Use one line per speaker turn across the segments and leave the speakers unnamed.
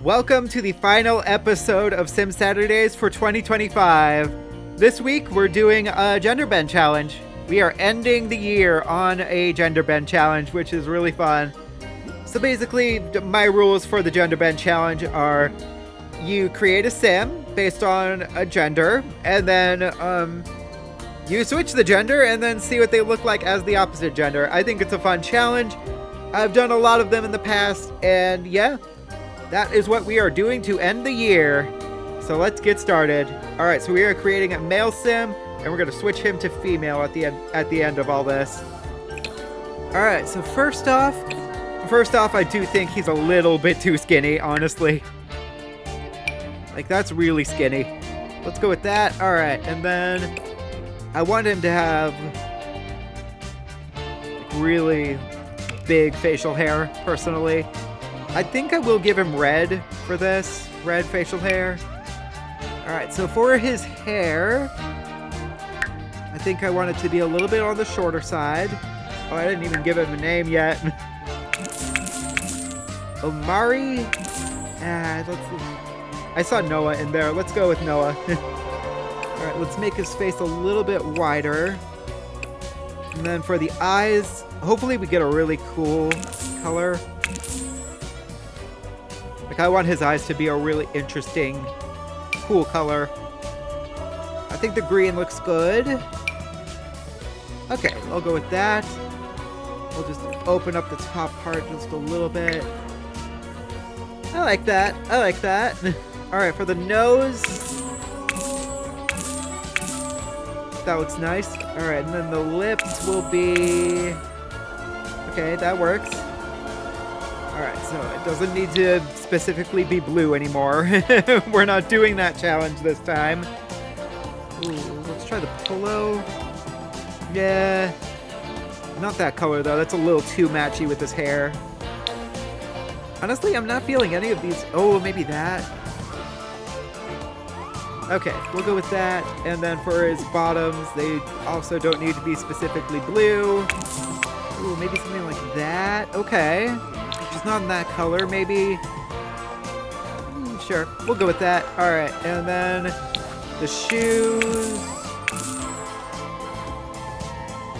Welcome to the final episode of Sim Saturdays for 2025. This week we're doing a Genderbend challenge. We are ending the year on a Genderbend challenge, which is really fun. So basically, my rules for the Genderbend challenge are you create a sim based on a gender, and then you switch the gender and then see what they look like as the opposite gender. I think it's a fun challenge. I've done a lot of them in the past, and yeah, that is what we are doing to end the year. So let's get started. All right, so we are creating a male sim, and we're going to switch him to female at the end of all this. All right, so first off, I do think he's a little bit too skinny, honestly. Like, that's really skinny. Let's go with that. All right, and then I want him to have like, really big facial hair, personally. I think I will give him red for this. Red facial hair. Alright, so for his hair, I think I want it to be a little bit on the shorter side. Oh, I didn't even give him a name yet. Omari? I saw Noah in there. Let's go with Noah. Alright, let's make his face a little bit wider. And then for the eyes, hopefully we get a really cool color. Like, I want his eyes to be a really interesting, cool color. I think the green looks good. Okay, I'll go with that. We'll just open up the top part just a little bit. I like that. I like that. Alright, for the nose. That looks nice. Alright, and then the lips will be... Okay, that works. Alright, so it doesn't need to specifically be blue anymore. We're not doing that challenge this time. Ooh, let's try the polo. Yeah. Not that color, though. That's a little too matchy with his hair. Honestly, I'm not feeling any of these. Oh, maybe that. Okay, we'll go with that. And then for his bottoms, they also don't need to be specifically blue. Ooh, maybe something like that. Okay. Just not in that color, maybe. Sure, we'll go with that. Alright, and then the shoes.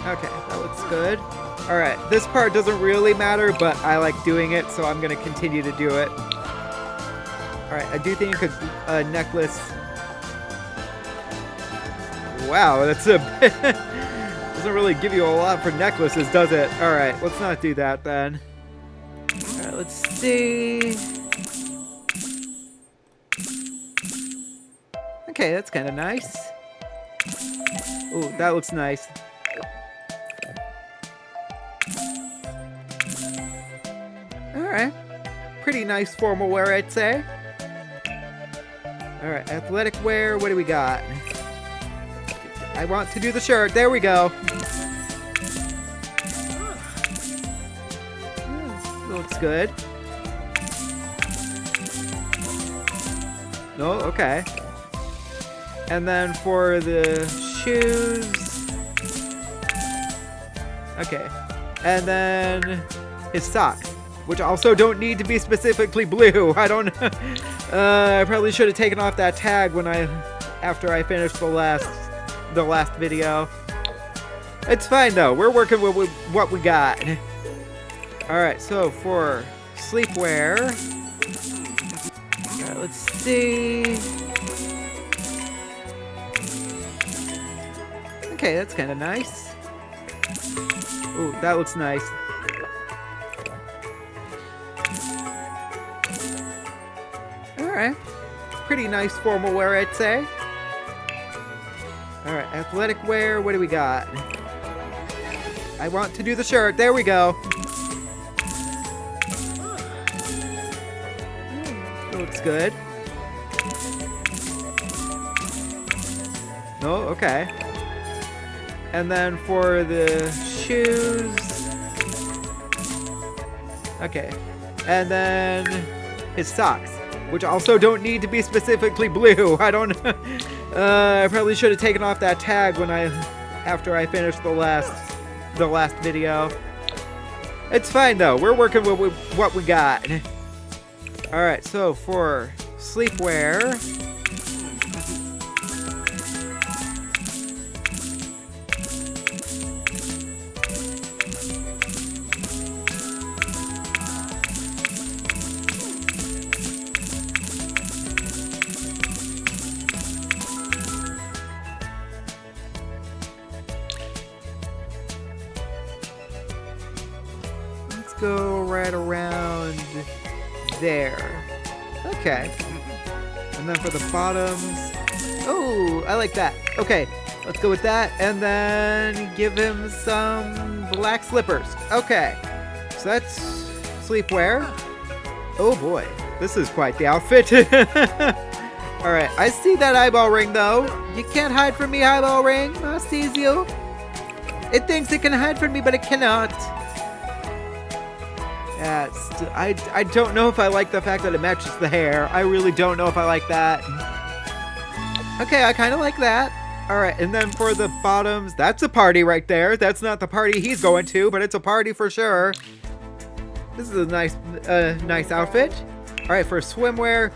Okay, that looks good. Alright, this part doesn't really matter, but I like doing it, so I'm going to continue to do it. Alright, I do think a necklace... Wow, that's a bit... doesn't really give you a lot for necklaces, does it? Alright, let's not do that then. Alright, let's see. Okay, that's kind of nice. Ooh, that looks nice. Alright. Pretty nice formal wear, I'd say. Alright, athletic wear, what do we got? I want to do the shirt. There we go. Looks good. No, okay. And then for the shoes. Okay. And then his socks, which also don't need to be specifically blue. I don't I probably should have taken off that tag after I finished the last video. It's fine though. We're working with what we got. Alright, so for sleepwear, let's see. Okay, that's kind of nice. Ooh, that looks nice. Alright, pretty nice formal wear, I'd say. Alright, athletic wear, what do we got? I want to do the shirt, there we go. Looks good. Oh, okay. And then for the shoes. Okay. And then his socks, which also don't need to be specifically blue. I don't I probably should have taken off that tag after I finished the last video. It's fine though. We're working with what we got. All right, so for sleepwear, let's go right around there. Okay. And then for the bottoms, oh, I like that. Okay, let's go with that. And then give him some black slippers. Okay, so that's sleepwear. Oh boy, this is quite the outfit. All right, I see that eyeball ring though. You can't hide from me, eyeball ring. I sees you. It thinks it can hide from me, but it cannot. Yeah, I don't know if I like the fact that it matches the hair. I really don't know if I like that. Okay, I kind of like that. All right, and then for the bottoms, that's a party right there. That's not the party he's going to, but it's a party for sure. This is a nice outfit. All right, for swimwear,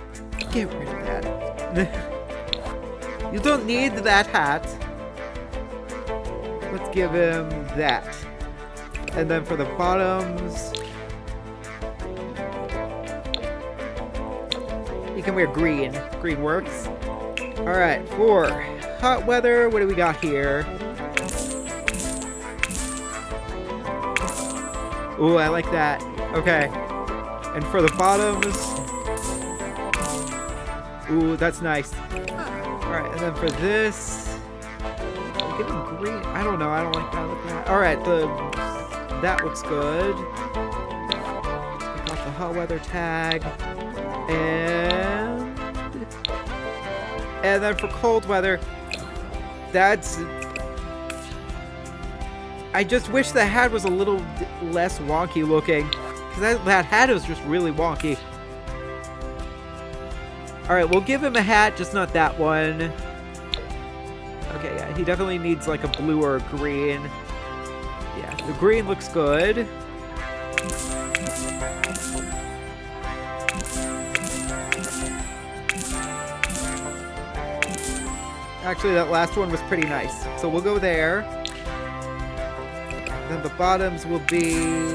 get rid of that. You don't need that hat. Let's give him that. And then for the bottoms, you can wear green. Green works. All right, for hot weather, what do we got here? Ooh, I like that. Okay. And for the bottoms, ooh, that's nice. All right, and then for this, I'll give him green. I don't know. I don't like that. Look at that. All right, that looks good. Take off the hot weather tag. And then for cold weather, I just wish the hat was a little less wonky looking, because that hat was just really wonky. All right, we'll give him a hat, just not that one. Okay, yeah, he definitely needs like a blue or a green. Yeah, the green looks good. Actually, that last one was pretty nice. So we'll go there. Then the bottoms will be...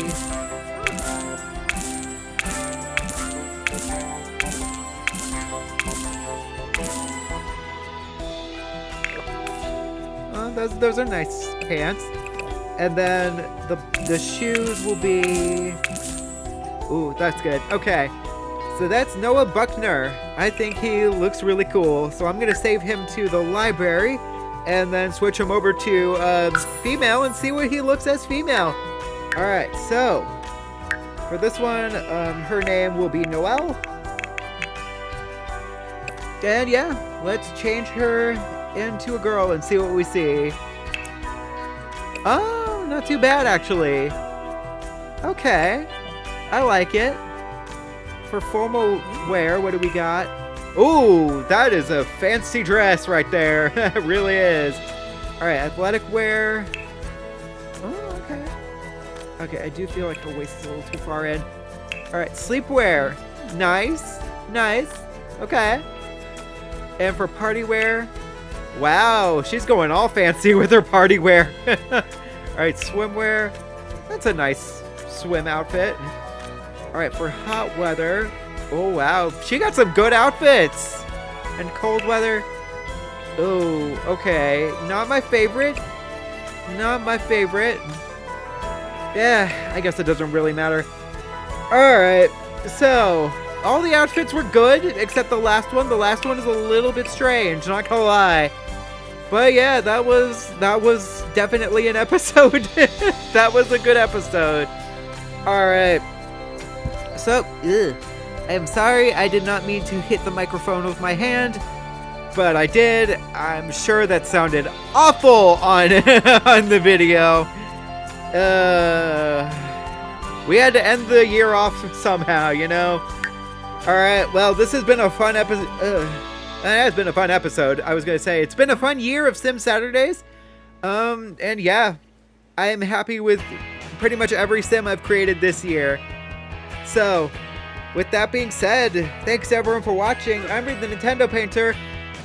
those are nice pants. And then the shoes will be... Ooh, that's good. Okay. So that's Noah Buckner. I think he looks really cool. So I'm going to save him to the library and then switch him over to female and see what he looks as female. All right, so for this one, her name will be Noelle. And yeah, let's change her into a girl and see what we see. Oh, not too bad actually. Okay, I like it. For formal wear, what do we got? Ooh, that is a fancy dress right there. It really is. All right, athletic wear. Oh, okay. Okay, I do feel like her waist is a little too far in. All right, sleepwear. Nice, nice. Okay. And for party wear, wow, she's going all fancy with her party wear. All right, swimwear. That's a nice swim outfit. All right, for hot weather, oh wow, she got some good outfits. And cold weather, oh, okay, not my favorite. Not my favorite. Yeah, I guess it doesn't really matter. All right, so all the outfits were good except the last one. The last one is a little bit strange, not gonna lie. But yeah, that was definitely an episode. That was a good episode. All right. So, I am sorry, I did not mean to hit the microphone with my hand, but I did. I'm sure that sounded awful on on the video. We had to end the year off somehow, you know. All right, well, this has been a fun episode. It has been a fun episode. I was gonna say it's been a fun year of Sim Saturdays. And yeah, I am happy with pretty much every sim I've created this year. So, with that being said, thanks everyone for watching. I'm Reed the Nintendo Painter,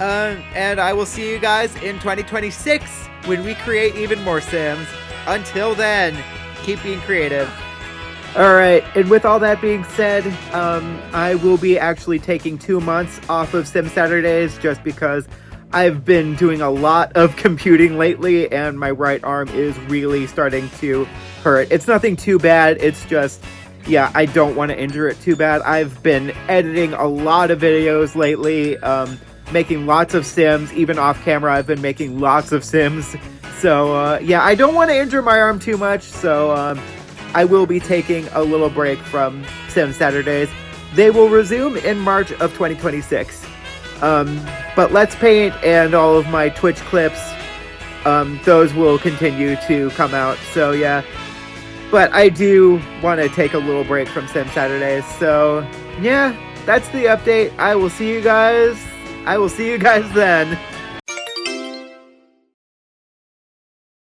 and I will see you guys in 2026 when we create even more Sims. Until then, keep being creative. Alright, and with all that being said, I will be actually taking 2 months off of Sim Saturdays just because I've been doing a lot of computing lately and my right arm is really starting to hurt. It's nothing too bad, it's just, yeah, I don't want to injure it too bad. I've been editing a lot of videos lately, making lots of Sims. Even off camera, I've been making lots of Sims. So, yeah, I don't want to injure my arm too much, so, I will be taking a little break from Sim Saturdays. They will resume in March of 2026. But Let's Paint and all of my Twitch clips, those will continue to come out. So yeah, but I do want to take a little break from Sim Saturdays. So yeah, that's the update. I will see you guys then.